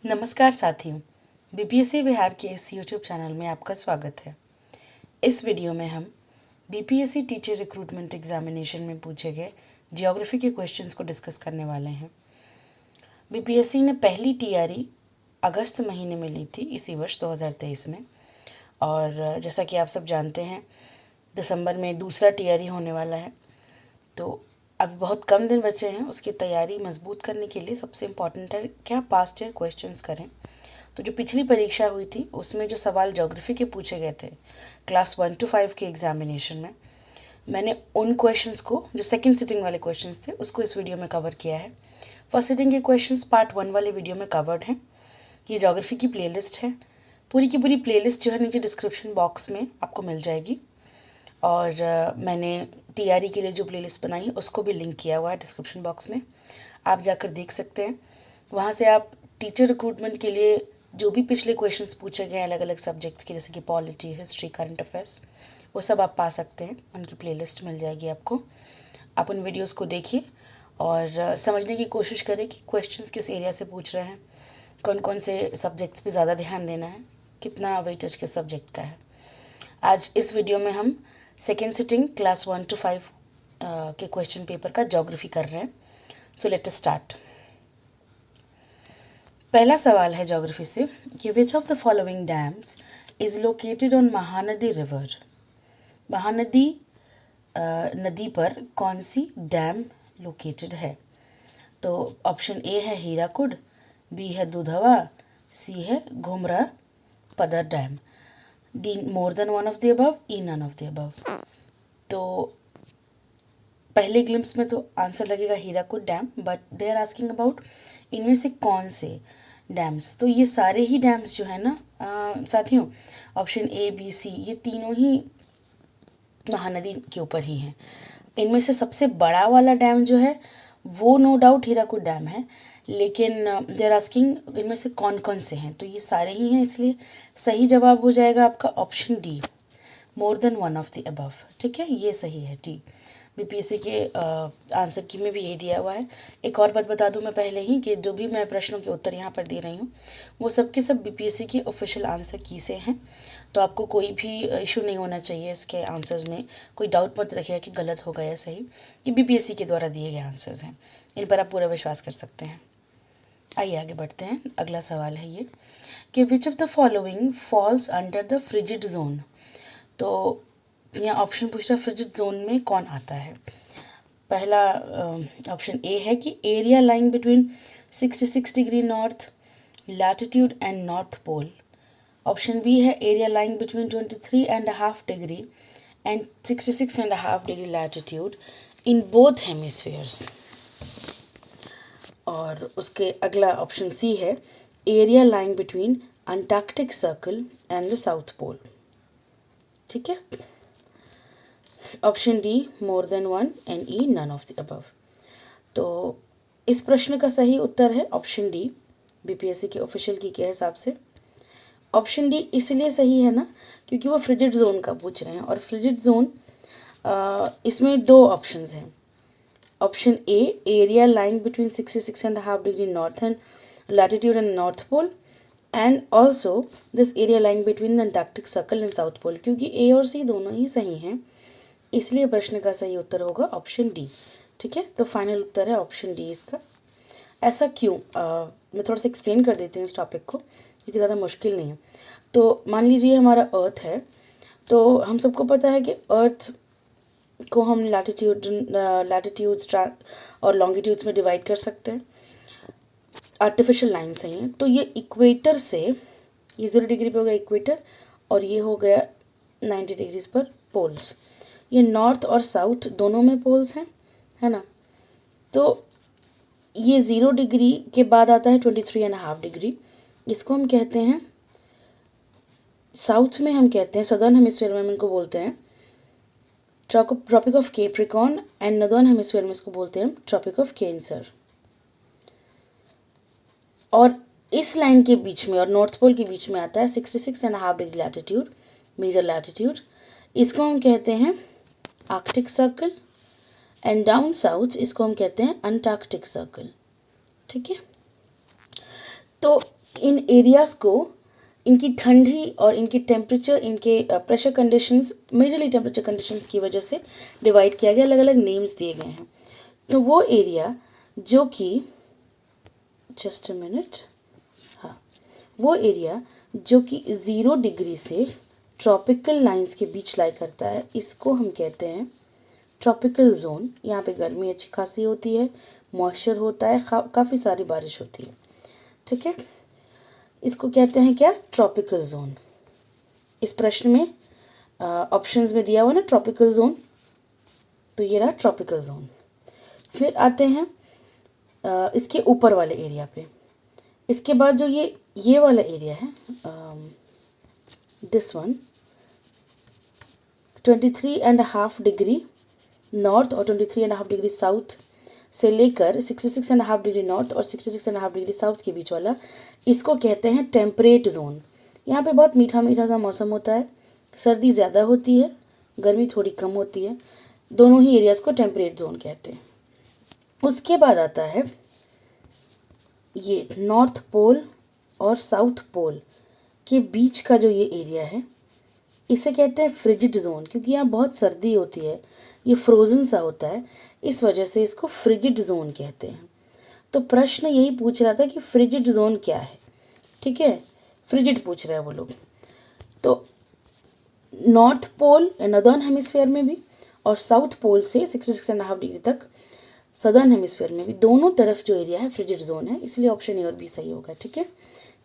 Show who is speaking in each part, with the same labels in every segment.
Speaker 1: नमस्कार साथियों, बीपीएससी बिहार के इस यूट्यूब चैनल में आपका स्वागत है। इस वीडियो में हम बीपीएससी टीचर रिक्रूटमेंट एग्जामिनेशन में पूछे गए ज्योग्राफी के क्वेश्चंस को डिस्कस करने वाले हैं। बीपीएससी ने पहली टीआरई अगस्त महीने में ली थी इसी वर्ष 2023 में, और जैसा कि आप सब जानते हैं दिसंबर में दूसरा टीआरई होने वाला है। तो अभी बहुत कम दिन बचे हैं, उसकी तैयारी मजबूत करने के लिए सबसे इम्पॉर्टेंट है क्या पास्ट ईयर क्वेश्चंस करें। तो जो पिछली परीक्षा हुई थी उसमें जो सवाल ज्योग्राफी के पूछे गए थे क्लास 1 to 5 के एग्जामिनेशन में, मैंने उन क्वेश्चंस को जो सेकंड सिटिंग वाले क्वेश्चंस थे उसको इस वीडियो में कवर किया है। फर्स्ट सिटिंग के क्वेश्चंस पार्ट 1 वाले वीडियो में कवर्ड हैं। ये ज्योग्राफी की प्लेलिस्ट है, पूरी की पूरी प्लेलिस्ट जो है नीचे डिस्क्रिप्शन बॉक्स में आपको मिल जाएगी। और मैंने टीआरई के लिए जो प्लेलिस्ट बनाई है उसको भी लिंक किया हुआ है डिस्क्रिप्शन बॉक्स में, आप जाकर देख सकते हैं। वहाँ से आप टीचर रिक्रूटमेंट के लिए जो भी पिछले क्वेश्चंस पूछे गए अलग अलग सब्जेक्ट्स के, जैसे कि पॉलिटी, हिस्ट्री, करंट अफेयर्स, वो सब आप पा सकते हैं। उनकी प्लेलिस्ट मिल जाएगी आपको। आप उन वीडियोस को देखिए और समझने की कोशिश करें कि क्वेश्चंस किस एरिया से पूछ रहे हैं, कौन कौन से सब्जेक्ट्स पे ज़्यादा ध्यान देना है, कितना वेटेज किस सब्जेक्ट का है। आज इस वीडियो में हम सेकेंड सिटिंग क्लास 1 to 5 के क्वेश्चन पेपर का ज्योग्राफी कर रहे हैं। So let us start. पहला सवाल है ज्योग्राफी से कि विच of the following dams is located on Mahanadi river. Mahanadi नदी पर कौन सी डैम लोकेटेड है। तो ऑप्शन ए है हीराकुड, बी है दुधवा, सी है Ghumra Padar dam, D more than one of the above, E none of the above. तो पहले ग्लिम्स में तो आंसर लगेगा Hirakud dam, but they are asking about इनमें से कौन से डैम्स। तो ये सारे ही डैम्स जो है ना साथियों, ऑप्शन ए बी सी, ये तीनों ही महानदी के ऊपर ही हैं। इनमें से सबसे बड़ा वाला डैम जो है वो नो डाउट हीराकुड डैम है, लेकिन दे आर आस्किंग इनमें से कौन कौन से हैं। तो ये सारे ही हैं, इसलिए सही जवाब हो जाएगा आपका option D, more than one of the above. ठीक है, ये सही है डी। बीपीएससी के आंसर की में भी यही दिया हुआ है। एक और बात बता दूं मैं पहले ही कि जो भी मैं प्रश्नों के उत्तर यहाँ पर दे रही हूँ वो सब के सब बीपीएससी के ऑफिशियल आंसर की से हैं। तो आपको कोई भी इशू नहीं होना चाहिए इसके आंसर्स में, कोई डाउट मत रखिएगा कि गलत होगा या सही। ये बीपीएससी के द्वारा दिए गए आंसर्स हैं, इन पर आप पूरा विश्वास कर सकते हैं। आइए आगे बढ़ते हैं। अगला सवाल है ये कि विच of the following falls under the frigid zone. तो यहाँ ऑप्शन पूछ रहा है फ्रिजिड जोन में कौन आता है। पहला ऑप्शन ए है कि area lying between 66 degree north latitude and north pole. Option B है area lying between 23.5 degree and 66.5 degree latitude in both hemispheres. और उसके अगला ऑप्शन सी है area lying between Antarctic circle and the south pole. ठीक है, option D more than one and E none of the above. तो इस प्रश्न का सही उत्तर है ऑप्शन डी, बीपीएससी के ऑफिशियल की के हिसाब से। ऑप्शन डी इसलिए सही है ना क्योंकि वो फ्रिजिड जोन का पूछ रहे हैं, और फ्रिजिड जोन इसमें दो ऑप्शंस हैं। Option A area lying between 66.5 degree north and latitude and north pole, and also this area lying between the Antarctic circle and south pole. क्योंकि ए और सी दोनों ही सही हैं, इसलिए प्रश्न का सही उत्तर होगा ऑप्शन डी। ठीक है, तो फाइनल उत्तर है ऑप्शन डी इसका। ऐसा क्यों, मैं थोड़ा सा एक्सप्लेन कर देती हूँ इस टॉपिक को क्योंकि ज़्यादा मुश्किल नहीं है। तो मान लीजिए हमारा अर्थ है, तो हम सबको पता है कि अर्थ को हम लैटिट्यूड्स और लॉन्गिट्यूड्स में डिवाइड कर सकते हैं। आर्टिफिशियल लाइन सही है। तो ये इक्वेटर से, ये 0 डिग्री पे हो गया इक्वेटर, और ये हो गया 90 डिग्रीज पर पोल्स। ये नॉर्थ और साउथ दोनों में पोल्स हैं, है ना। तो ये 0 डिग्री के बाद आता है 23.5 डिग्री, इसको हम कहते हैं साउथ में, हम कहते हैं सदर्न हेमिस्फीयर में हम इनको बोलते हैं tropic of Capricorn, and northern hemisphere में इसको बोलते हैं ट्रॉपिक ऑफ कैंसर। और इस लाइन के बीच में और नॉर्थ पोल के बीच में आता है 66.5 डिग्री लैटिट्यूड, मेजर लैटिट्यूड, इसको हम कहते हैं Arctic circle, and down south इसको हम कहते हैं अंटार्कटिक सर्कल। ठीक है, तो इन एरियाज़ को इनकी ठंडी और इनकी टेम्परेचर, इनके pressure conditions, majorly temperature conditions की वजह से डिवाइड किया गया, अलग अलग नेम्स दिए गए हैं। तो वो एरिया जो कि जस्ट अ मिनट, हाँ, वो एरिया जो कि 0 डिग्री से ट्रॉपिकल लाइंस के बीच लाई करता है, इसको हम कहते हैं ट्रॉपिकल जोन। यहाँ पे गर्मी अच्छी खासी होती है, मॉइस्चर होता है, काफ़ी सारी बारिश होती है, ठीक है। इसको कहते हैं क्या? Tropical zone. इस प्रश्न में ऑप्शंस में दिया हुआ ना ट्रॉपिकल जोन, तो ये रहा ट्रॉपिकल जोन। फिर आते हैं इसके ऊपर वाले एरिया पे। इसके बाद जो ये वाला एरिया है, दिस वन, 23.5 डिग्री नॉर्थ और 23.5 डिग्री साउथ से लेकर 66.5 डिग्री नॉर्थ और 66.5 डिग्री साउथ के बीच वाला, इसको कहते हैं टेम्परेट जोन। यहाँ पे बहुत मीठा मीठा सा मौसम होता है, सर्दी ज़्यादा होती है, गर्मी थोड़ी कम होती है, दोनों ही एरियाज़ को टेम्परेट जोन कहते हैं। उसके बाद आता है ये नॉर्थ पोल और साउथ पोल के बीच का जो ये एरिया है, इसे कहते हैं फ्रिजिड जोन, क्योंकि यहाँ बहुत सर्दी होती है, ये फ्रोज़न सा होता है, इस वजह से इसको फ्रिजिड जोन कहते हैं। तो प्रश्न यही पूछ रहा था कि फ्रिजिड जोन क्या है, ठीक है, फ्रिजिड पूछ रहे हैं वो लोग। तो नॉर्थ पोल नॉर्दर्न हेमिस्फीयर में भी और साउथ पोल से 66.5 डिग्री तक सदर्न हेमिस्फीयर में भी, दोनों तरफ जो एरिया है फ्रिजिड जोन है, इसलिए ऑप्शन ए और बी सही होगा, ठीक है।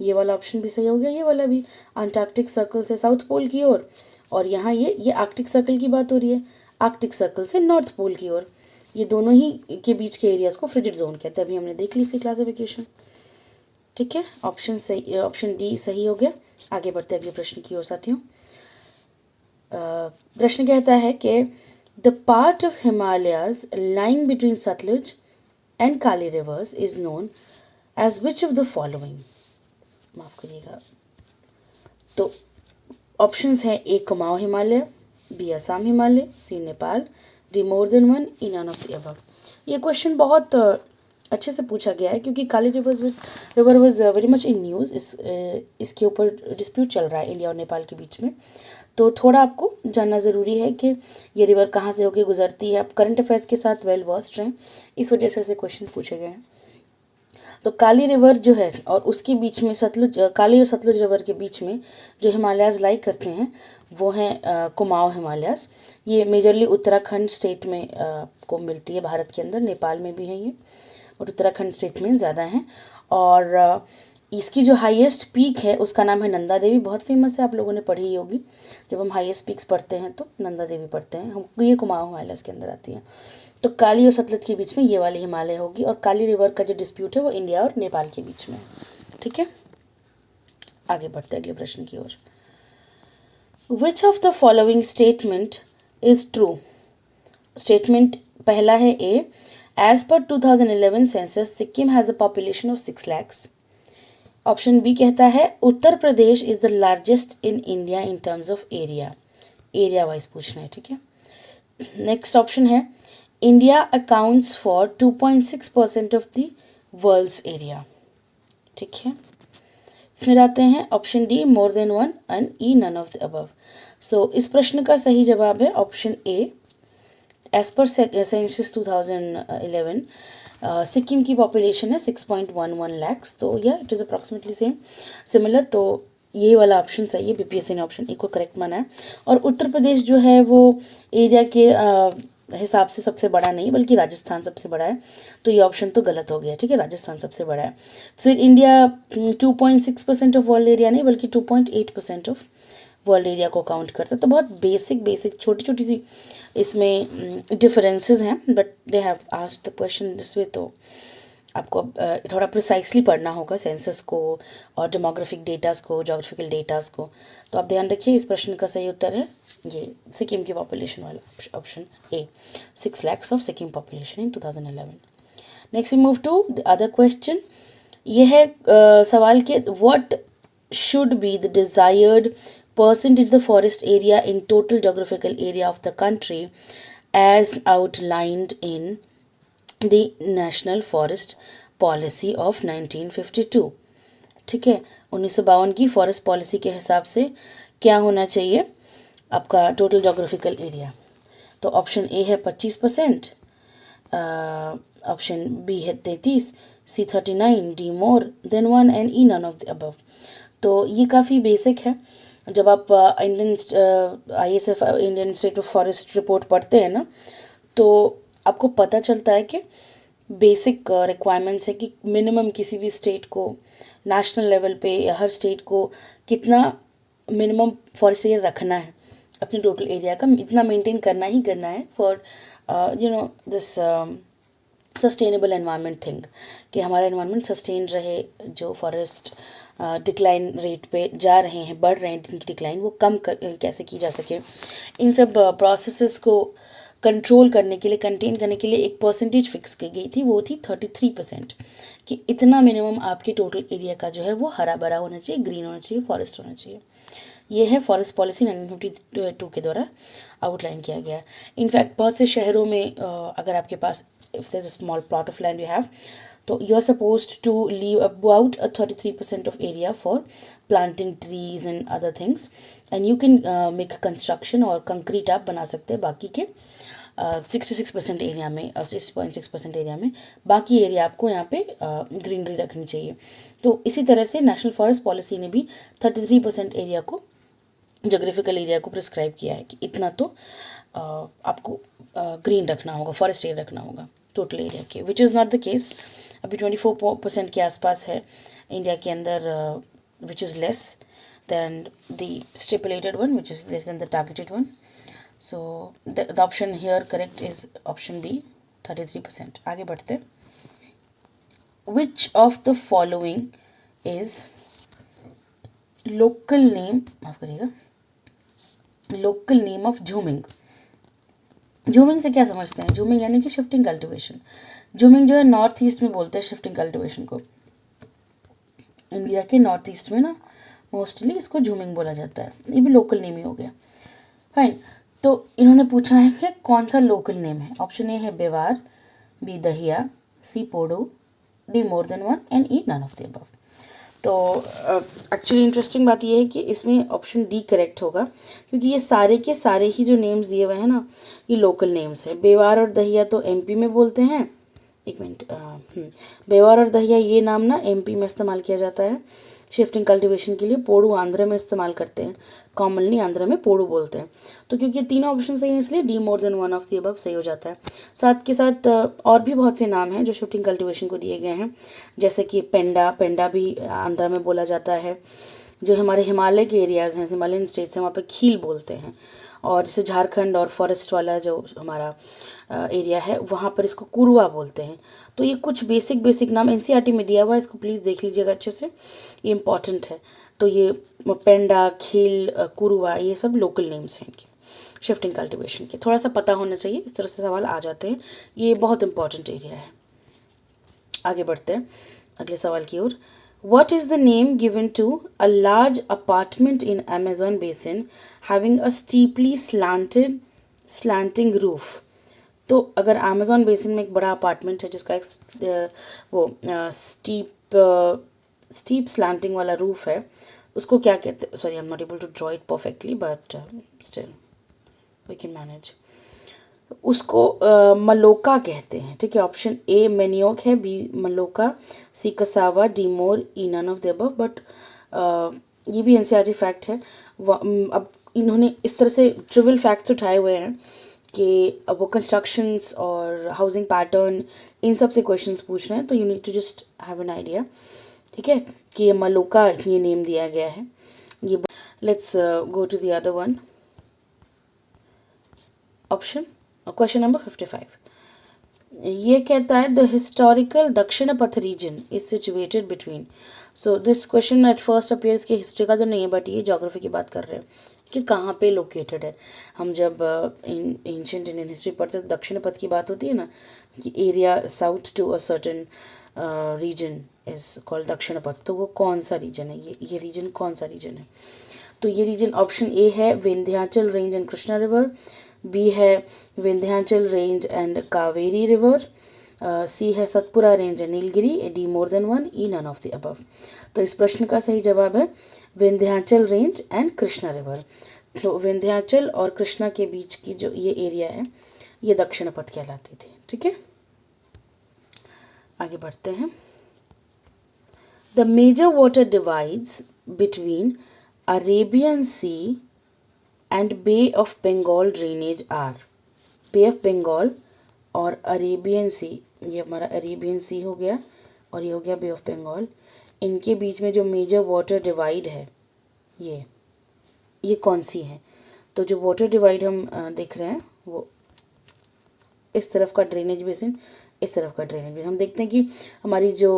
Speaker 1: ये वाला ऑप्शन भी सही हो गया, ये वाला भी। अंटार्कटिक सर्कल से साउथ पोल की ओर, और यहाँ ये आर्कटिक सर्कल की बात हो रही है, आर्कटिक सर्कल से नॉर्थ पोल की ओर, ये दोनों ही के बीच के एरियाज को फ्रिजिड जोन कहते हैं। अभी हमने देख ली इसकी क्लासिफिकेशन, ठीक है। ऑप्शन सही, ऑप्शन डी सही हो गया। आगे बढ़ते हैं अगले प्रश्न की ओर साथियों। प्रश्न कहता है कि the part of Himalayas lying between Sutlej and Kali rivers is known as which of the following. माफ करिएगा, तो ऑप्शंस हैं A Kumaon Himalaya, B Assam Himalaya, C Nepal, D more than one, E none of the above. ये क्वेश्चन बहुत अच्छे से पूछा गया है, क्योंकि Kali river was very much in news. इसके ऊपर डिस्प्यूट चल रहा है इंडिया और नेपाल के बीच में, तो थोड़ा आपको जानना ज़रूरी है कि ये रिवर कहाँ से होकर गुजरती है। आप करंट अफेयर्स के साथ वेल वर्स्ड हैं, इस वजह से ऐसे क्वेश्चन पूछे गए हैं। तो काली रिवर जो है और उसके बीच में सतलुज, काली और सतलुज रिवर के बीच में जो हिमालयाज़ लाई करते हैं वो हैं कुमाऊं हिमालयाज़। ये मेजरली उत्तराखंड स्टेट में को मिलती है भारत के अंदर, नेपाल में भी है ये, और उत्तराखंड स्टेट में ज़्यादा हैं। और इसकी जो हाईएस्ट पीक है उसका नाम है नंदा देवी, बहुत फेमस है, आप लोगों ने पढ़ी ही होगी। जब हम हाईएस्ट पीक्स पढ़ते हैं तो नंदा देवी पढ़ते हैं हम, ये कुमाऊं हिमालयाज़ के अंदर आती हैं। तो काली और सतलुज के बीच में ये वाली हिमालय होगी, और काली रिवर का जो डिस्प्यूट है वो इंडिया और नेपाल के बीच में है, ठीक है। आगे बढ़ते हैं अगले प्रश्न की ओर। Which of the following statement is true. Statement पहला है A, as per 2011 census Sikkim has a population of 6 lakhs। Option B कहता है Uttar Pradesh is the largest in India in terms of area, area wise पूछना है, ठीक है। नेक्स्ट ऑप्शन है India accounts for 2.6% of the world's area, ठीक है। फिर आते हैं option D, more than one, and E none of the above. So इस प्रश्न का सही जवाब है option A. As per census 2011 Sikkim की पॉपुलेशन है 6.11 lakhs, तो यह it is approximately same similar. तो ये वाला ऑप्शन सही है, बीपीएससी ने ऑप्शन ए को करेक्ट माना है। और उत्तर प्रदेश जो है वो एरिया के हिसाब से सबसे बड़ा नहीं, बल्कि राजस्थान सबसे बड़ा है, तो ये ऑप्शन तो गलत हो गया, ठीक है, राजस्थान सबसे बड़ा है। फिर इंडिया 2.6% ऑफ वर्ल्ड एरिया नहीं, बल्कि 2.8% ऑफ वर्ल्ड एरिया को काउंट करता है। तो बहुत बेसिक छोटी छोटी सी इसमें डिफरेंसेस हैं, but they have asked the question this way, तो आपको थोड़ा प्रिसाइसली पढ़ना होगा सेंसस को और डेमोग्राफिक डेटास को, जोग्राफिकल डेटास को। तो आप ध्यान रखिए, इस प्रश्न का सही उत्तर है ये सिक्किम की पॉपुलेशन वाला option A, 6 lakhs of Sikkim population in 2011। Next we move to the other question. ये है सवाल के what should be the desired percentage of the forest area in total geographical area of the country as outlined in the National Forest Policy of 1952, ठीक है, 1952 की forest policy के हिसाब से क्या होना चाहिए आपका टोटल जोग्राफिकल एरिया? तो ऑप्शन ए है 25%, ऑप्शन बी है 33, C 39, D more than 1 and E none of the above. तो ये काफ़ी बेसिक है। जब आप Indian ISF Indian institute of forest report पढ़ते हैं ना, तो आपको पता चलता है कि बेसिक रिक्वायरमेंट्स है कि मिनिमम किसी भी स्टेट को नेशनल लेवल पे या हर स्टेट को कितना मिनिमम फॉरेस्ट एरिया रखना है अपने टोटल एरिया का, इतना मेंटेन करना ही करना है for this sustainable environment thing, कि हमारा एनवायरनमेंट सस्टेन रहे, जो फॉरेस्ट डिक्लाइन रेट पे जा रहे हैं, बढ़ रहे हैं जिनकी डिक्लाइन, वो कम कैसे की जा सके। इन सब प्रोसेसेस को कंट्रोल करने के लिए, कंटेन करने के लिए एक परसेंटेज फिक्स की गई थी, वो थी 33%, कि इतना मिनिमम आपके टोटल एरिया का जो है वो हरा भरा होना चाहिए, ग्रीन होना चाहिए, फॉरेस्ट होना चाहिए। ये है फॉरेस्ट पॉलिसी 1952 के द्वारा आउटलाइन किया गया। इनफैक्ट बहुत से शहरों में अगर आपके पास if there is a small plot of land you have, तो you are supposed to leave about 33% of area for planting trees and other things, and you can make construction और कंक्रीट आप बना सकते हैं बाकी के 66% एरिया में और 6.6% एरिया में, बाकी एरिया आपको यहाँ पे ग्रीनरी रखनी चाहिए। तो इसी तरह से नेशनल फॉरेस्ट पॉलिसी ने भी 33% एरिया को, जोग्राफिकल एरिया को प्रिस्क्राइब किया है कि इतना तो आपको ग्रीन रखना होगा, फॉरेस्ट एरिया रखना होगा टोटल एरिया के, which is not the case. अभी 24% के आसपास है इंडिया के अंदर, which is less than the stipulated one, which is less than the targeted one. So the option here correct is option B, 33%। आगे बढ़ते, which of the following is local name, माफ करिएगा, लोकल नेम ऑफ झूमिंग। झूमिंग से क्या समझते हैं? झूमिंग यानी कि शिफ्टिंग कल्टीवेशन। झूमिंग जो है नॉर्थ ईस्ट में बोलते हैं शिफ्टिंग कल्टीवेशन को, इंडिया के नॉर्थ ईस्ट में ना मोस्टली इसको झूमिंग बोला जाता है। ये भी लोकल नेम ही हो गया, फाइन। तो इन्होंने पूछा है कि कौन सा लोकल नेम है। ऑप्शन ए है Bewar, B Dahiya, C Podu, D more than 1 and E none of the above. तो एक्चुअली इंटरेस्टिंग बात यह है कि इसमें ऑप्शन डी करेक्ट होगा, क्योंकि ये सारे के सारे ही जो नेम्स दिए हुए हैं ना, ये लोकल नेम्स है। बेवार और दहिया तो MP में बोलते हैं, एक मिनट, बेवार और दहिया ये नाम ना MP में इस्तेमाल किया जाता है शिफ्टिंग कल्टीवेशन के लिए। पोड़ू आंध्र में इस्तेमाल करते हैं, कॉमनली आंध्र में पोड़ू बोलते हैं। तो क्योंकि ये तीनों ऑप्शन सही हैं, इसलिए D more than 1 of the above सही हो जाता है। साथ के साथ और भी बहुत से नाम हैं जो शिफ्टिंग कल्टीवेशन को दिए गए हैं, जैसे कि पेंडा, पेंडा भी आंध्र में बोला जाता है। जो हमारे हिमालय के एरियाज़ हैं, हिमालयन स्टेट्स हैं, वहाँ पे खील बोलते हैं। और जैसे झारखंड और फॉरेस्ट वाला जो हमारा एरिया है, वहाँ पर इसको कुरुआ बोलते हैं। तो ये कुछ बेसिक नाम NCERT में दिया हुआ है, इसको प्लीज़ देख लीजिएगा अच्छे से, ये इंपॉर्टेंट है। तो ये पेंडा, खील, कुरुआ, ये सब लोकल नेम्स हैं इनके शिफ्टिंग कल्टीवेशन के। थोड़ा सा पता होना चाहिए, इस तरह से सवाल आ जाते हैं, ये बहुत इंपॉर्टेंट एरिया है। आगे बढ़ते हैं अगले सवाल की ओर। What is the name given to a large apartment in Amazon basin having a steeply slanting roof? तो अगर अमेज़न बेसिन में एक बड़ा अपार्टमेंट है जिसका एक वो स्टीप स्लैंटिंग वाला रूफ है, उसको क्या कहते हैं? Sorry, I am not able to draw it perfectly, but still we can manage. उसको मलोका कहते हैं, ठीक है। ऑप्शन ए मैनियोक है, B malocca, C cassava, D more, E none of the above. But ये भी NCERT फैक्ट है। अब इन्होंने इस तरह से ट्रिवियल फैक्ट्स उठाए हुए हैं कि अब वो कंस्ट्रक्शंस और हाउसिंग पैटर्न, इन सब से क्वेश्चंस पूछ रहे हैं, तो you need to just have an idea, ठीक है, कि ये मलोका ये नेम दिया गया है। ये let's go to the other one option, question number 55। ये कहता है the historical Dakshin Path region is situated between. So this question at first appears कि हिस्ट्री का तो नहीं है, बट ये ज्योग्राफी की बात कर रहे हैं कि कहाँ पे लोकेटेड है। हम जब एंशिएंट इंडियन हिस्ट्री पढ़ते हैं, दक्षिण पथ की बात होती है ना, कि area south to a certain region is called Dakshin Path. तो वो कौन सा रीजन है? ये रीजन कौन सा रीजन है? तो ये रीजन ऑप्शन ए है Vindhyachal range and Krishna river, B है Vindhyachal range and Kaveri river, C है Satpura range and Nilgiri, D more than one, E none of the above. तो इस प्रश्न का सही जवाब है Vindhyachal range and Krishna river. तो विंध्याचल और कृष्णा के बीच की जो ये एरिया है ये दक्षिण पथ कहलाती थी। ठीक है, आगे बढ़ते हैं। The major water divides between Arabian Sea and Bay of Bengal drainage are. Bay of Bengal और अरेबियन सी, ये हमारा अरेबियन सी हो गया और ये हो गया बे ऑफ बंगाल। इनके बीच में जो मेजर वाटर डिवाइड है ये कौन सी है? तो जो वाटर डिवाइड हम देख रहे हैं वो इस तरफ का ड्रेनेज बेसिन, इस तरफ का ड्रेनेज बेसिन। हम देखते हैं कि हमारी जो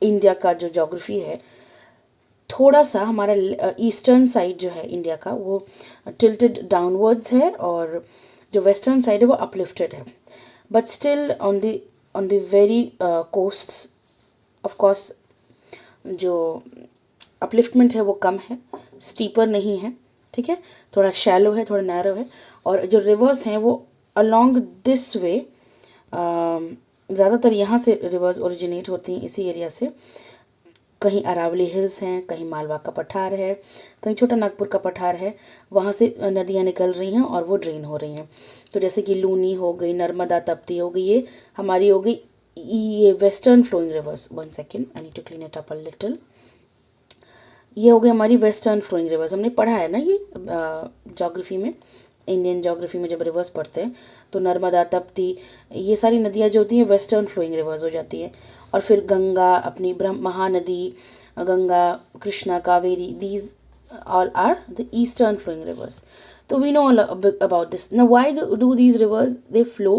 Speaker 1: इंडिया का जो ज्योग्राफी है, थोड़ा सा हमारा ईस्टर्न साइड जो है इंडिया का वो टिल्टेड डाउनवर्ड्स है और जो वेस्टर्न साइड है वो अपलिफ्टेड है। But still on the very coasts of course जो अपलिफ्टमेंट है वो कम है, स्टीपर नहीं है। ठीक है, थोड़ा शैलो है, थोड़ा नैरो है। और जो रिवर्स हैं वो अलोंग दिस वे, ज़्यादातर यहाँ से रिवर्स ओरिजिनेट होती हैं, इसी एरिया से। कहीं अरावली हिल्स हैं, कहीं मालवा का पठार है, कहीं छोटा नागपुर का पठार है, वहाँ से नदियाँ निकल रही हैं और वो ड्रेन हो रही हैं। तो जैसे कि लूनी हो गई, नर्मदा तप्ती हो गई, ये हमारी हो गई ये western flowing rivers. 1 second, I need to clean it up a little. ये हो गई हमारी वेस्टर्न फ्लोइंग रिवर्स। हमने पढ़ा है ना ये ज्योग्राफी में, इंडियन ज्योग्राफी में जब रिवर्स पढ़ते हैं तो नर्मदा तप्ती ये सारी नदियाँ जो होती हैं वेस्टर्न फ्लोइंग रिवर्स हो जाती है। और फिर गंगा अपनी Mahanadi, Ganga, Krishna, Kaveri, these all are the eastern flowing rivers. तो we know about this. Now why do these rivers they flow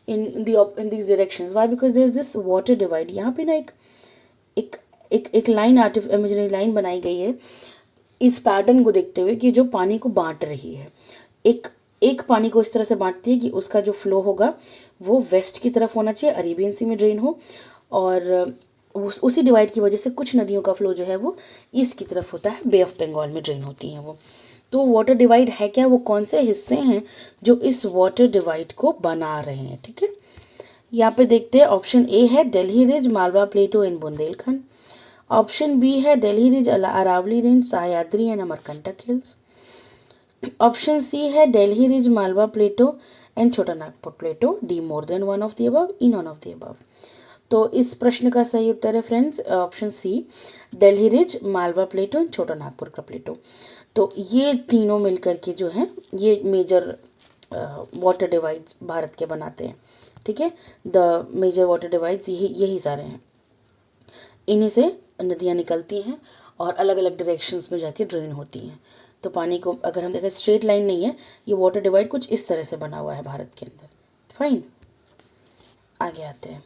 Speaker 1: in these directions? Why? Because there is this water divide. यहाँ पे ना एक लाइन, इमेजिनरी लाइन बनाई गई है इस pattern को देखते हुए कि जो पानी को बांट रही है। एक पानी को इस तरह से बांटती है कि उसका जो फ्लो होगा वो वेस्ट की तरफ होना चाहिए, अरेबियन सी में ड्रेन हो, और उसी डिवाइड की वजह से कुछ नदियों का फ्लो जो है वो ईस्ट की तरफ होता है, बे ऑफ बंगाल में ड्रेन होती हैं वो। तो वाटर डिवाइड है क्या, वो कौन से हिस्से हैं जो इस वाटर डिवाइड को बना रहे हैं? ठीक है, यहाँ पे देखते हैं। ऑप्शन ए है Delhi ridge, Malwa plateau and Bundelkhand. Option B है Delhi ridge, Aravalli range, Sahyadri and Amarkantak hills. Option C है Delhi ridge, Malwa plateau and Chota Nagpur plateau, D more than one of the above, E none of the above. तो इस प्रश्न का सही उत्तर है friends option C, Delhi ridge, Malwa plateau and Chota Nagpur का प्लेटो। तो ये तीनों मिलकर के जो है ये मेजर वाटर डिवाइड्स भारत के बनाते हैं। ठीक है, द मेजर वाटर डिवाइड्स यही सारे हैं, इन्हीं से नदियाँ निकलती हैं और अलग अलग डायरेक्शंस में जाके ड्रेन होती हैं। तो पानी को अगर हम देखें स्ट्रेट लाइन नहीं है, ये वाटर डिवाइड कुछ इस तरह से बना हुआ है भारत के अंदर। फाइन, आगे आते हैं।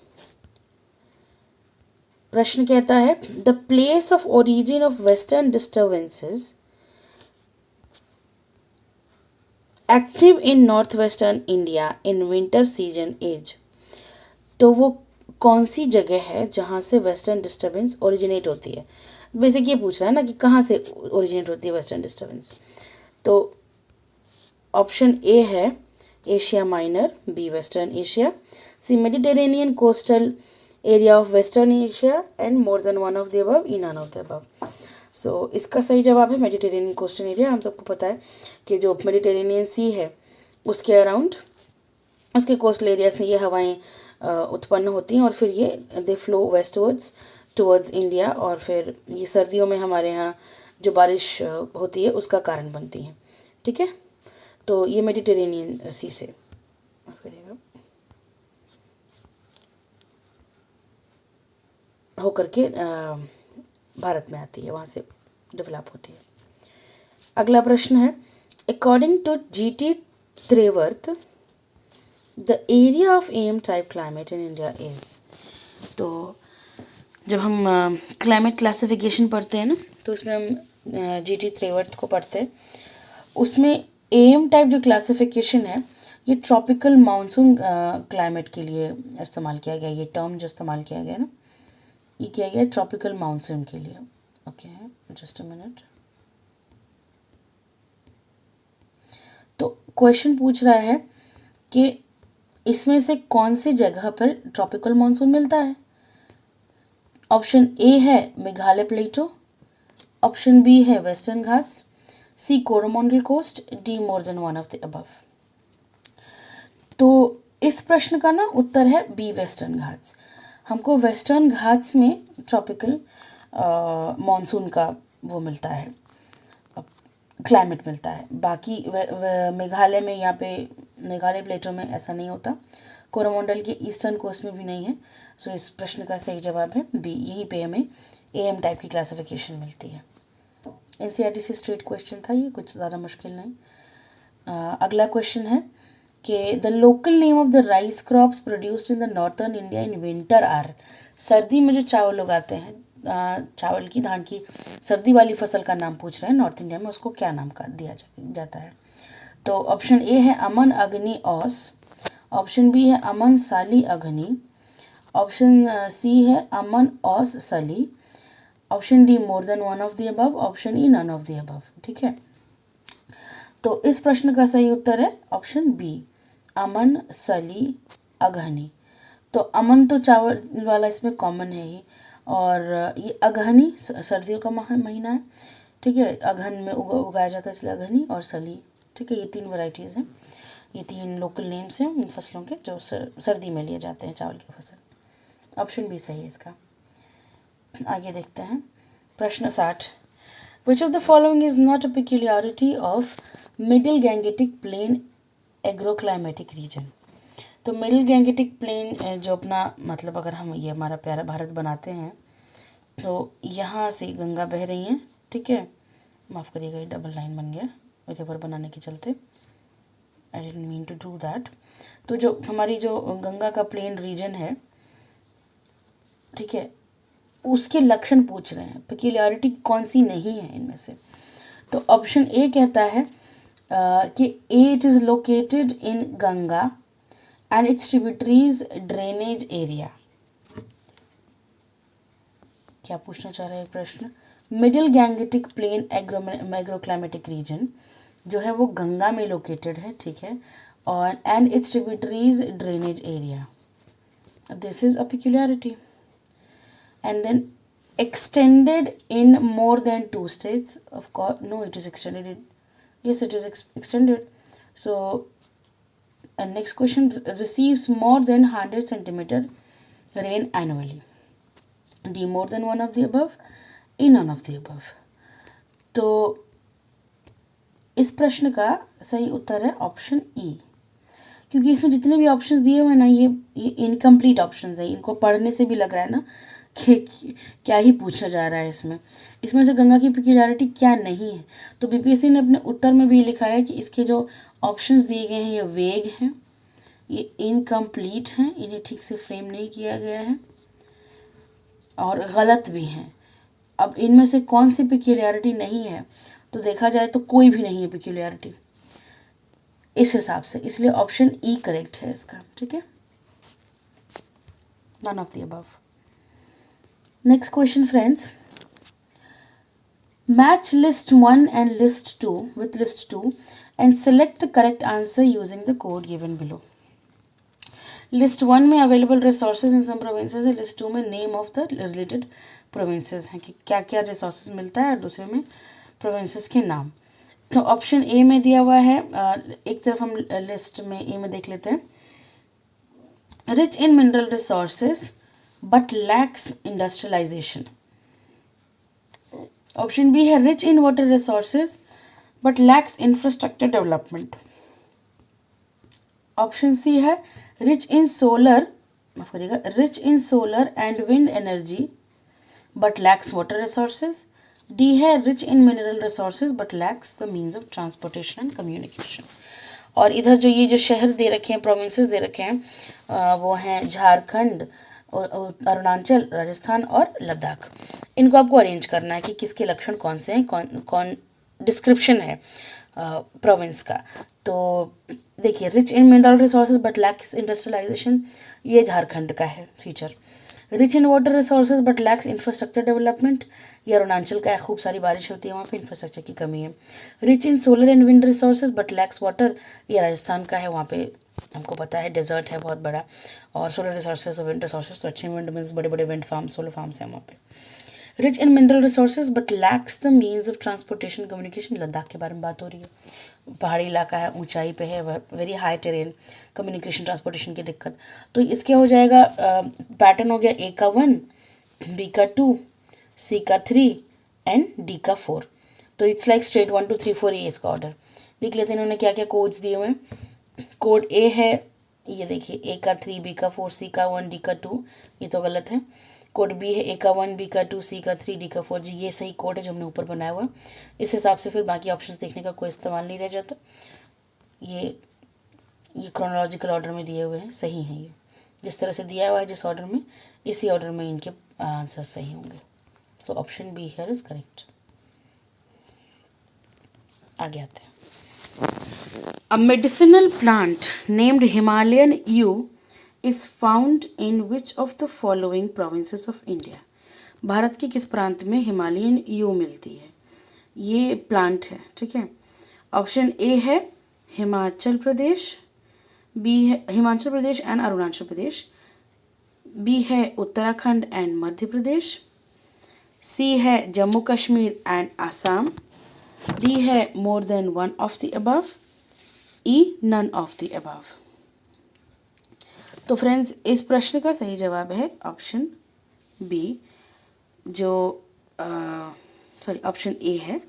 Speaker 1: प्रश्न कहता है the place of origin of western disturbances active in north western India in winter season is. तो वो कौन सी जगह है जहाँ से वेस्टर्न डिस्टर्बेंस ओरिजिनेट होती है? बेसिक ये पूछ रहा है ना कि कहाँ से ओरिजिनेट होती है वेस्टर्न डिस्टर्बेंस। तो ऑप्शन ए है Asia minor, B western Asia, C Mediterranean coastal area of western Asia and more than one of the above, E none of the above. So इसका सही जवाब है मेडिटेरेनियन कोस्टल एरिया। हम सबको पता है कि जो मेडिटेरेनियन सी है उसके अराउंड, उसके कोस्टल एरिया से ये हवाएं उत्पन्न होती हैं और फिर ये दे फ्लो वेस्टवर्ड्स टुवर्ड्स इंडिया, और फिर ये सर्दियों में हमारे यहाँ जो बारिश होती है उसका कारण बनती हैं। ठीक है, तो ये मेडिटेरेनियन सी से होकर के भारत में आती है, वहाँ से डेवलप होती है। अगला प्रश्न है according to GT Trewartha the area of AM type climate in India is. तो जब हम क्लाइमेट क्लासिफिकेशन पढ़ते हैं ना तो उसमें हम GT त्रेवर्थ को पढ़ते हैं। उसमें AM टाइप जो क्लासिफिकेशन है ये ट्रॉपिकल मानसून क्लाइमेट के लिए इस्तेमाल किया गया। ये टर्म जो इस्तेमाल किया गया ना ये किया गया ट्रॉपिकल मानसून के लिए। Okay, just a minute. तो क्वेश्चन पूछ रहा है कि इसमें से कौन सी जगह पर ट्रॉपिकल मानसून मिलता है? ऑप्शन ए है मेघालय प्लेटो, ऑप्शन बी है Western Ghats, C Coromandel coast, D more than one of the above. तो इस प्रश्न का ना उत्तर है बी वेस्टर्न घाट्स। हमको वेस्टर्न घाट्स में ट्रॉपिकल मानसून का वो मिलता है, क्लाइमेट मिलता है। बाकी मेघालय में, यहाँ पे मेघालय प्लेटो में ऐसा नहीं होता, कोरोमंडल के ईस्टर्न कोस्ट में भी नहीं है। सो इस प्रश्न का सही जवाब है बी। यहीं पे हमें AM टाइप की क्लासिफिकेशन मिलती है। NCERT से स्ट्रेट क्वेश्चन था ये, कुछ ज़्यादा मुश्किल नहीं। अगला क्वेश्चन है कि the local name of the rice crops produced in the northern India in winter are. सर्दी में जो चावल उगाते हैं, चावल की, धान की सर्दी वाली फसल का नाम पूछ रहे हैं नॉर्थ इंडिया में, उसको क्या नाम का दिया जाता है? तो ऑप्शन ए है अमन अग्नि औस, ऑप्शन बी है अमन साली अग्नि, ऑप्शन सी है Aman Aus Sali, option D more than one of the above, option E none of the above. ठीक है, तो इस प्रश्न का सही उत्तर है ऑप्शन बी, अमन सली अगहनी। तो अमन तो चावल वाला इसमें कॉमन है ही, और ये अगहनी सर्दियों का महीना है। ठीक है, अगहन में उगाया जाता है इसलिए अगहनी और सली। ठीक है, ये 3 वैरायटीज़ हैं, ये 3 लोकल नेम्स हैं उन फसलों के जो सर्दी में लिए जाते हैं चावल की फसल। ऑप्शन बी सही है इसका। आगे देखते हैं प्रश्न 60। Which of the following is not a peculiarity of middle Gangetic plain agroclimatic region. तो मिडिल गैंगेटिक प्लेन जो अपना मतलब, अगर हम ये हमारा प्यारा भारत बनाते हैं तो यहाँ से गंगा बह रही हैं। ठीक है, माफ़ करिएगा ये डबल लाइन बन गया रिवर बनाने के चलते, I didn't mean to do that. तो जो हमारी जो गंगा का प्लेन रीजन है, ठीक है, उसके लक्षण पूछ रहे हैं, पेक्यूलियरिटी कौन सी नहीं है इनमें से। तो ऑप्शन ए कहता है कि it is located in Ganga and its tributaries drainage area। क्या पूछना चाह रहा है प्रश्न? Middle Gangetic plain agroclimatic region जो है वो गंगा में लोकेटेड है। ठीक है, और and its tributaries drainage area, this is a peculiarity। And then extended in more than 2 states, of course no, it is extended in, yes it is extended। So and next question, receives more than 100 centimeter rain annually, D more than one of the above, E none of the above। तो इस प्रश्न का सही उत्तर है option E, क्योंकि इसमें जितने भी ऑप्शंस दिए हुए हैं ना, ये इनकम्प्लीट ऑप्शंस है। इनको पढ़ने से भी लग रहा है ना कि क्या ही पूछा जा रहा है इसमें से गंगा की पेक्यूलियरिटी क्या नहीं है। तो BPSC ने अपने उत्तर में भी लिखा है कि इसके जो ऑप्शंस दिए गए हैं ये वेग हैं, ये इनकम्प्लीट हैं, इन्हें ठीक से फ्रेम नहीं किया गया है और गलत भी हैं। अब इनमें से कौन सी पेक्यूलियरिटी नहीं है, तो देखा जाए तो कोई भी नहीं है पेक्यूलियरिटी इस हिसाब से, इसलिए ऑप्शन ई करेक्ट है इसका। ठीक है, none of the above. Next question friends, match list 1 and list 2 with list 2 and select the correct answer using the code given below। List 1 में available resources in some provinces है, list 2 में name of the related provinces हैं कि क्या क्या resources मिलता है, और दूसरे में प्रोविंसेस के नाम। तो ऑप्शन ए में दिया हुआ है, एक तरफ हम लिस्ट में ए में देख लेते हैं, rich in mineral resources but lacks industrialisation. Option B है rich in water resources but lacks infrastructure development. Option C है rich in solar and wind energy but lacks water resources. D है rich in mineral resources but lacks the means of transportation and communication. और इधर जो ये जो शहर दे रखे हैं, प्रोविंसेस दे रखे हैं, वो हैं झारखंड, अरुणाचल, राजस्थान और लद्दाख। इनको आपको अरेंज करना है कि किसके लक्षण कौन से हैं, कौन डिस्क्रिप्शन है प्रोविंस का। तो देखिए, rich in mineral resources but lacks industrialization, ये झारखंड का है feature. Rich in water resources but lacks infrastructure development, ये अरुणाचल का है, खूब सारी बारिश होती है वहाँ पे, इंफ्रास्ट्रक्चर की कमी है। Rich in solar and wind resources but lacks water, ये राजस्थान का है, वहाँ पे हमको पता है डेजर्ट है बहुत बड़ा, और सोलर रिसोर्सेज और विंड रिसोर्सेज तो अच्छे, विंड मीन्स बड़े बड़े विंड फार्म, सोलर फार्म्स हैं वहाँ पे। Rich in mineral resources but lacks the means of transportation communication, Ladakh के बारे में बात हो रही है, पहाड़ी इलाका है, ऊंचाई पे है, very high terrain, communication transportation की दिक्कत। तो इसके हो जाएगा पैटर्न हो गया ए का 1, बी का 2, सी का 3 एंड डी का 4। तो इट्स लाइक स्ट्रेट 1 2 3 4, ये इसका ऑर्डर। देख लेते हैं इन्होंने क्या क्या कोड्स दिए हुए हैं। कोड ए है, ये देखिए, ए का 3, बी का 4, सी का 1, डी का 2, ये तो गलत है। कोड बी है, ए का 1, बी का 2, सी का 3, डी का 4, जी ये सही कोड है जो हमने ऊपर बनाया हुआ है। इस हिसाब से फिर बाकी ऑप्शंस देखने का कोई इस्तेमाल नहीं रह जाता। ये क्रोनोलॉजिकल ऑर्डर में दिए हुए हैं, सही हैं ये, जिस तरह से दिया हुआ है जिस ऑर्डर में, इसी ऑर्डर में इनके आंसर सही होंगे। So option be here is correct. आगे आते हैं। A medicinal plant named Himalayan yew is found in which of the following provinces of India? Bharat के किस प्रांत में हिमालयन यू मिलती है? ये प्लांट है, ठीक है। ऑप्शन ए है हिमाचल प्रदेश, बी है हिमाचल प्रदेश एंड अरुणाचल प्रदेश, बी है उत्तराखंड एंड मध्य प्रदेश, सी है जम्मू कश्मीर एंड आसाम, डी है more than one of the above, E none of the above. तो फ्रेंड्स, इस प्रश्न का सही जवाब है ऑप्शन बी, जो सॉरी ऑप्शन ए है।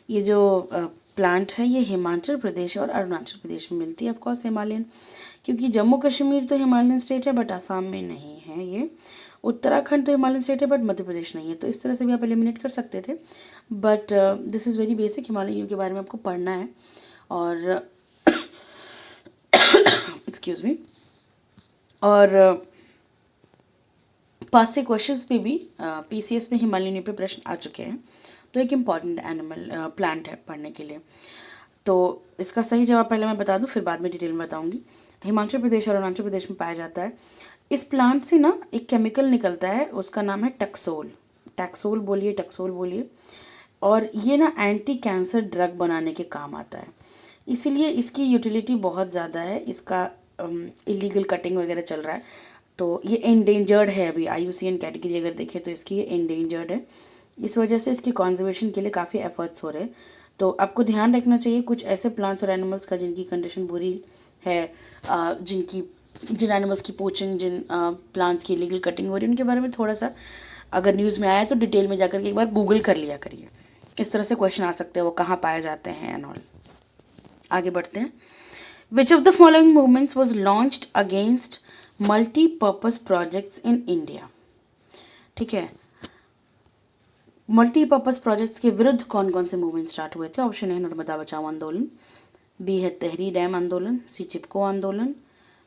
Speaker 1: ये जो प्लांट है ये हिमाचल प्रदेश और अरुणाचल प्रदेश में मिलती है, ऑफकोर्स हिमालयन, क्योंकि जम्मू कश्मीर तो हिमालयन स्टेट है बट आसाम में नहीं है। ये उत्तराखंड तो हिमालयन स्टेट है बट मध्य प्रदेश नहीं है। तो इस तरह से भी आप एलिमिनेट कर सकते थे, but this is very basic, Himalayan you के बारे में आपको पढ़ना है। और एक्सक्यूज मी, और पास्ट के क्वेश्चंस पे भी पीसीएस में हिमालयन पे प्रश्न आ चुके हैं, तो एक इम्पॉर्टेंट एनिमल प्लांट है पढ़ने के लिए। तो इसका सही जवाब पहले मैं बता दूं, फिर बाद में डिटेल में बताऊंगी। हिमाचल प्रदेश और अरुणाचल प्रदेश में पाया जाता है। इस प्लांट से ना एक केमिकल निकलता है, उसका नाम है टक्सोल। टैक्सोल बोलिए, टक्सोल बोलिए। और ये ना एंटी कैंसर ड्रग बनाने के काम आता है, इसीलिए इसकी यूटिलिटी बहुत ज़्यादा है। इसका इलीगल कटिंग वगैरह चल रहा है, तो ये एंडेंजर्ड है अभी, IUCN कैटेगरी अगर देखें तो इसकी ये एंडेंजर्ड है। इस वजह से इसकी कंजर्वेशन के लिए काफ़ी एफर्ट्स हो रहे हैं। तो आपको ध्यान रखना चाहिए कुछ ऐसे प्लांट्स और एनिमल्स का जिनकी कंडीशन बुरी है, जिन एनिमल्स की पोचिंग, जिन प्लांट्स की इलीगल कटिंग हो रही है, उनके बारे में थोड़ा सा अगर न्यूज़ में आया तो डिटेल में जाकर के एक बार गूगल कर लिया करिए। इस तरह से क्वेश्चन आ सकते हैं, वो कहाँ पाए जाते हैं एंड ऑल। आगे बढ़ते हैं। Which of the following movements was launched against multi-purpose projects in India? ठीक है, मल्टीपर्पज प्रोजेक्ट्स के विरुद्ध कौन कौन से मूवमेंट स्टार्ट हुए थे? ऑप्शन है नर्मदा बचाओ आंदोलन, बी है तहरी डैम आंदोलन, सी चिपको आंदोलन,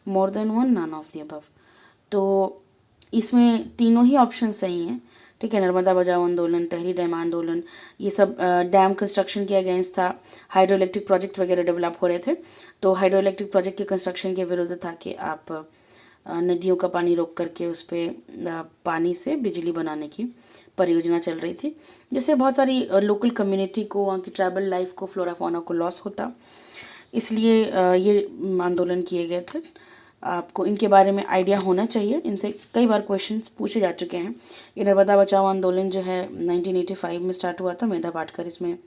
Speaker 1: more than one, none of the above. तो इसमें तीनों ही ऑप्शन सही हैं, ठीक है। नर्मदा बचाओ आंदोलन, तहरी डैम आंदोलन, ये सब डैम कंस्ट्रक्शन के अगेंस्ट था। हाइड्रो इलेक्ट्रिक प्रोजेक्ट वगैरह डेवलप हो रहे थे, तो हाइड्रो इलेक्ट्रिक प्रोजेक्ट के कंस्ट्रक्शन के विरुद्ध था कि आप नदियों का पानी रोक करके उस पर पानी से बिजली बनाने की परियोजना चल रही थी, जिससे बहुत सारी लोकल कम्युनिटी को, वहाँ की ट्राइबल लाइफ को, फ्लोरा फौना को लॉस होता, इसलिए ये आंदोलन किए गए थे। आपको इनके बारे में आइडिया होना चाहिए, इनसे कई बार क्वेश्चंस पूछे जा चुके हैं। ये नर्मदा बचाओ आंदोलन जो है 1985 में स्टार्ट हुआ था, मेधा पाटकर इसमें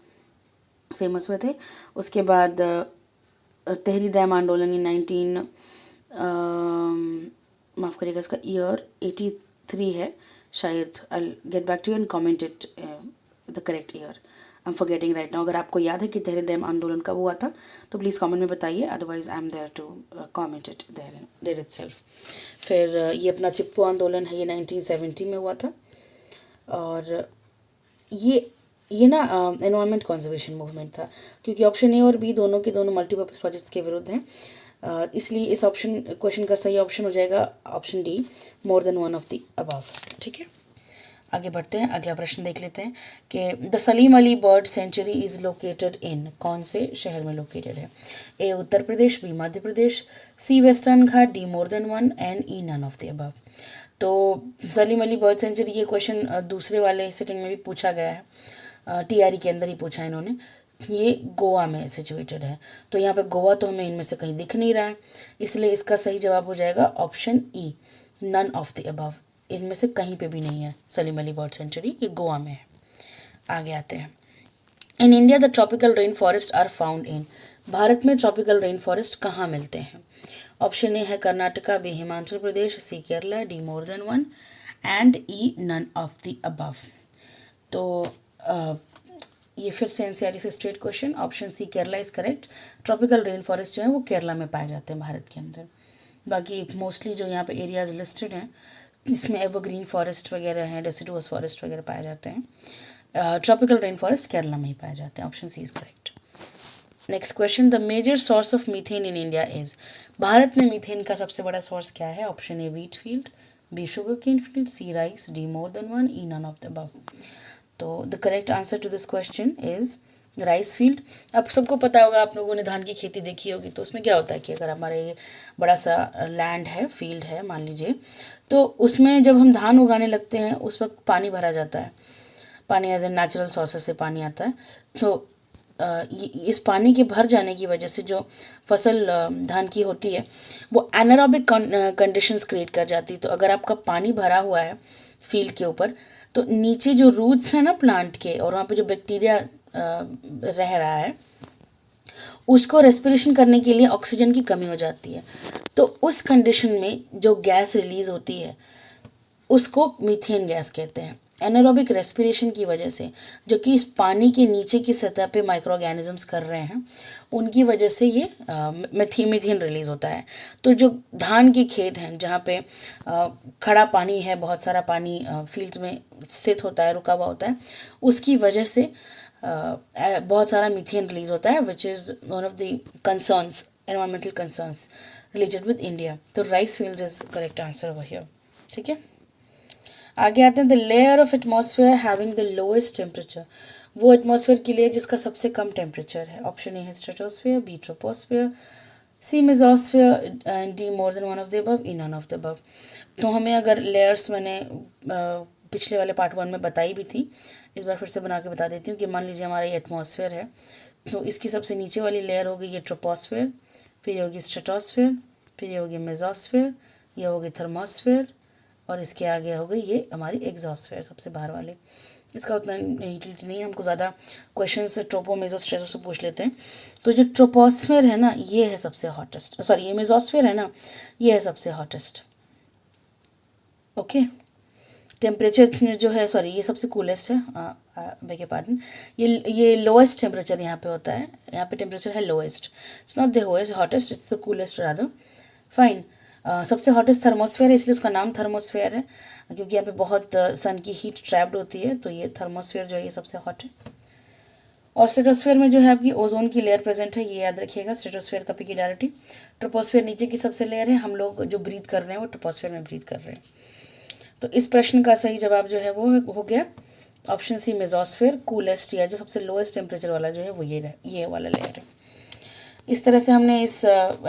Speaker 1: फेमस हुए थे। उसके बाद तहरी डैम आंदोलन इन माफ़ करिएगा, इसका ईयर 83 है शायद। I get back to you and comment it the correct year, I am forgetting right now. अगर आपको याद है कि तहरी डैम आंदोलन कब हुआ था तो प्लीज़ कमेंट में बताइए, otherwise I am there to comment it there itself. फिर ये अपना चिपको आंदोलन है, ये 1970 में हुआ था। और ये ना एनवायरनमेंट कंजर्वेशन मूवमेंट था, क्योंकि ऑप्शन ए और बी दोनों के दोनों मल्टीपर्पज़ प्रोजेक्ट्स के विरुद्ध हैं, इसलिए इस क्वेश्चन का सही ऑप्शन हो जाएगा option D, more than one of the above. ठीक है, आगे बढ़ते हैं। अगला प्रश्न देख लेते हैं कि the Salim Ali bird sanctuary is located in, कौन से शहर में लोकेटेड है? A Uttar Pradesh, B Madhya Pradesh, C western घाट, D more than one, and E none of the above. तो सलीम अली बर्ड सेंचुरी ये क्वेश्चन दूसरे वाले सिटिंग में भी पूछा गया है, टीआरई के अंदर ही पूछा है इन्होंने। ये गोवा में सिचुएटेड है, तो यहाँ पे गोवा तो हमें इनमें से कहीं दिख नहीं रहा है, इसलिए इसका सही जवाब हो जाएगा option E, none of the above. इनमें से कहीं पे भी नहीं है सलीम अली बर्ड सेंचुरी, ये गोवा में है। आगे आते हैं। In India the tropical rain forest are found in. Bharat में ट्रॉपिकल रेन फॉरेस्ट कहाँ मिलते हैं? ऑप्शन ए है Karnataka, B Himachal Pradesh, C Kerala, D more than one and E none of the above. तो ये फिर से एनसीईआरटी से straight question, option C Kerala is correct. Tropical rain forest जो है वो केरला में पाए जाते हैं भारत के अंदर। बाकी मोस्टली जो यहाँ पे एरियाज लिस्टेड हैं इसमें एवरग्रीन फॉरेस्ट वगैरह हैं, डेसिडुअस फॉरेस्ट वगैरह पाए जाते हैं। ट्रॉपिकल रेन फॉरेस्ट केरला में ही पाए जाते हैं, option C is correct. Next question, the major source of methane in India is. Bharat में मीथेन का सबसे बड़ा सोर्स क्या है? Option A wheat field, B sugar cane field, C rice, D more than one, E none of the above. तो the correct answer to this question is rice field. अब सबको पता होगा, आप लोगों ने धान की खेती देखी होगी, तो उसमें क्या होता है कि अगर हमारे ये बड़ा सा लैंड है, फील्ड है मान लीजिए, तो उसमें जब हम धान उगाने लगते हैं उस वक्त पानी भरा जाता है, पानी एज ए नेचुरल सोर्सेस से पानी आता है। तो इस पानी के भर जाने की वजह से जो फसल धान की होती है वो एनारोबिक कंडीशंस क्रिएट कर जाती है। तो अगर आपका पानी भरा हुआ है फील्ड के ऊपर, तो नीचे जो रूट्स हैं ना प्लांट के, और वहाँ पे जो बैक्टीरिया रह रहा है, उसको रेस्पिरेशन करने के लिए ऑक्सीजन की कमी हो जाती है। तो उस कंडीशन में जो गैस रिलीज होती है उसको मीथेन गैस कहते हैं। एनारोबिक रेस्पिरेशन की वजह से, जो कि इस पानी के नीचे की सतह पे माइक्रो ऑर्गेनिजम्स कर रहे हैं, उनकी वजह से ये मीथेन रिलीज होता है। तो जो धान के खेत हैं जहाँ पे खड़ा पानी है, बहुत सारा पानी फील्ड्स में स्थित होता है, रुका हुआ होता है, उसकी वजह से बहुत सारा मीथेन रिलीज होता है, which is one of the concerns, environmental concerns related with India. तो rice field is correct answer over here. ठीक है, आगे आते हैं। The layer of atmosphere having the lowest temperature. वो एटमॉस्फेयर की लेयर जिसका सबसे कम टेम्परेचर है। ऑप्शन ए है stratosphere, B troposphere, C mesosphere and D more than one of the above, E none of the above. तो हमें अगर लेयर्स मैंने पिछले वाले पार्ट 1 में बताई भी थी, इस बार फिर से बना के बता देती हूँ कि मान लीजिए हमारा ये एटमॉस्फेयर है, तो इसकी सबसे नीचे वाली लेयर होगी ये ट्रोपोस्फेयर, फिर ये होगी स्ट्रेटोस्फेयर, फिर ये होगी मेसोस्फेयर, ये होगी थर्मोस्फेयर, और इसके आगे हो गई ये हमारी एग्जॉस्फेयर, सबसे बाहर वाली। इसका उतना यूटिलिटी नहीं है, हमको ज़्यादा क्वेश्चन से ट्रोपो मेजो स्ट्रेटो से पूछ लेते हैं। तो जो ट्रोपोस्फेयर है ना, ये है सबसे हॉटेस्ट, सॉरी ये मेजोस्फेयर है ना, ये है सबसे हॉटेस्ट। ओके, टेम्परेचर जो है, सॉरी ये सबसे कूलेस्ट है, बेगे पार्डन, ये लोएस्ट टेम्परेचर यहाँ पे होता है, यहाँ पे टेम्परेचर है lowest, it's not the hottest, it's the coolest rather. Fine, सबसे हॉटेस्ट थर्मोस्फेयर है, इसलिए उसका नाम थर्मोस्फेयर है, क्योंकि यहाँ पे बहुत सन की हीट ट्रैप्ड होती है, तो ये थर्मोस्फेयर जो है ये सबसे हॉट है। और स्ट्रेटोस्फेयर में जो है आपकी ओजोन की लेयर प्रेजेंट है, ये याद रखिएगा, स्ट्रेटोस्फेयर का पिक्युलियरिटी। ट्रोपोस्फेयर नीचे की सबसे लेयर है, हम लोग जो ब्रीथ कर रहे हैं वो ट्रोपोस्फेयर में ब्रीथ कर रहे हैं। तो इस प्रश्न का सही जवाब जो है वो हो गया ऑप्शन सी मेसोस्फेयर, कूलेस्ट, या जो सबसे लोएस्ट टेम्परेचर वाला जो है वो ये वाला लेयर है। इस तरह से हमने इस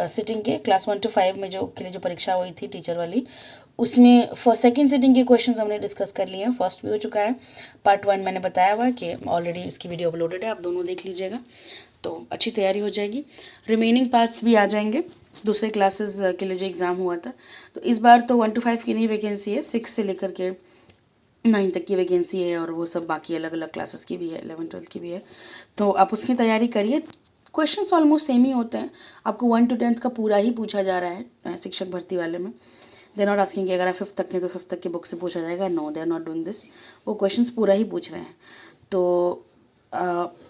Speaker 1: सिटिंग के क्लास 1 to 5 में जो के लिए जो परीक्षा हुई थी टीचर वाली, उसमें सेकेंड सिटिंग के क्वेश्चंस हमने डिस्कस कर लिए हैं। फर्स्ट भी हो चुका है, पार्ट 1 मैंने बताया हुआ कि ऑलरेडी इसकी वीडियो अपलोडेड है, आप दोनों देख लीजिएगा, तो अच्छी तैयारी हो जाएगी। रिमेनिंग पार्ट्स भी आ जाएंगे दूसरे क्लासेस के लिए जो एग्ज़ाम हुआ था। तो इस बार तो 1 to 5 की नहीं वैकेंसी है, 6 से लेकर के 9 तक की वैकेंसी है, और वो सब बाकी अलग अलग क्लासेस की भी है, 11 12 की भी है। तो आप उसकी तैयारी करिए। क्वेश्चंस ऑलमोस्ट सेम ही होते हैं, आपको 1 to 10 का पूरा ही पूछा जा रहा है शिक्षक भर्ती वाले में। दे नॉट आस्किंग कि अगर आप 5th तक के तो 5th तक के बुक से पूछा जाएगा, no they are not doing this, वो क्वेश्चंस पूरा ही पूछ रहे हैं। तो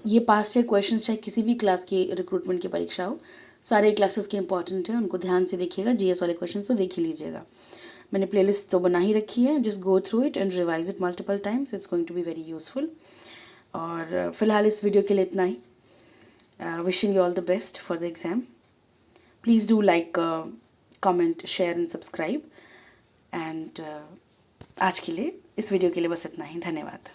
Speaker 1: ये पास्ट ईयर क्वेश्चन चाहे किसी भी क्लास की रिक्रूटमेंट की परीक्षा हो, सारे क्लासेस के इंपॉर्टेंट है, उनको ध्यान से देखिएगा। जीएस वाले क्वेश्चन तो देख ही लीजिएगा, मैंने प्लेलिस्ट तो बना ही रखी है, just go through it and revise it multiple times, it's going to be very useful. और फिलहाल इस वीडियो के लिए इतना ही। Wishing you all the best for the exam. Please do like, comment, share and subscribe. And आज के लिए इस वीडियो के लिए बस इतना ही। धन्यवाद।